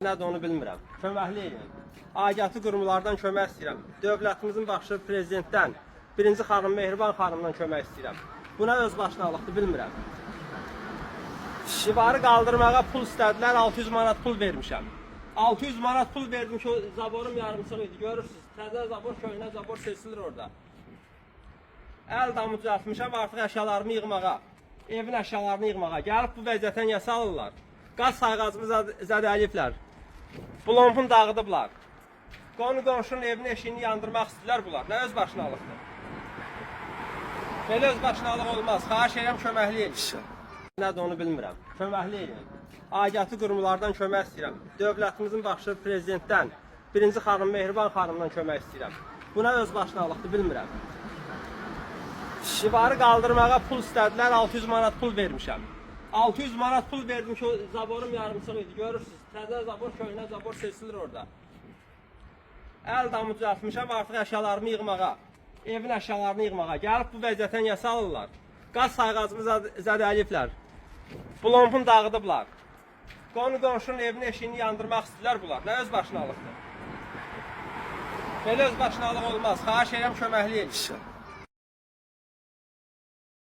Nədir onu bilmirəm. Köməkli edin. Aidiyyatı qurumlardan kömək istəyirəm. Dövlətimizin başı prezidentdən, birinci xanım Mehriban xanımdan kömək istəyirəm. Buna öz başınalıqdır, bilmirəm. Divarı qaldırmağa pul istədilər, 600 manat pul vermişəm. 600 manat pul verdim ki, zaborum yarımçıq idi, görürsünüz. Təzə zabor, köhnə zabor seçilir orada. Əl damı düzəltmişəm, artıq əşyalarımı yığmağa, evin əşyalarını yığmağa. Gəlib bu vəziyyətə niyə salırlar? Qaz sayğacımı zədəliyiblər. Blompun dağıdıblar. Qonşunun evini, eşiyini yandırmaq istəyirlər bunlar. Nə öz başınalıqdır? Belə öz başınalıq olmaz. Xahiş edirəm, köməkli edin. Nədir onu bilmirəm. Köməkli edin. Aidiyyatı qurumlardan kömək istəyirəm. Dövlətimizin başı prezidentdən, birinci xanım Mehriban xanımdan kömək istəyirəm. Buna öz başınalıqdır, bilmirəm. Divarı qaldırmağa pul istədilər, 600 manat pul vermişəm. 600 manat pul verdim ki, zaborum yarımçıq idi, görürsünüz. Təzə zabor, köhnə zabor seçilir orada. Əl damı düzəltmişəm, artıq əşyalarımı yığmağa, evin əşyalarını yığmağa. Gəlib bu vəziyyətə niyə salırlar? Qaz sayğacımı zədəliyiblər. Blompun dağıdıblar. Qonşunun evini, eşiyini yandırmaq istəyirlər bunlar. Nə öz başınalıqdır? Belə öz başınalıq olmaz. Xahiş edirəm, köməkli edin.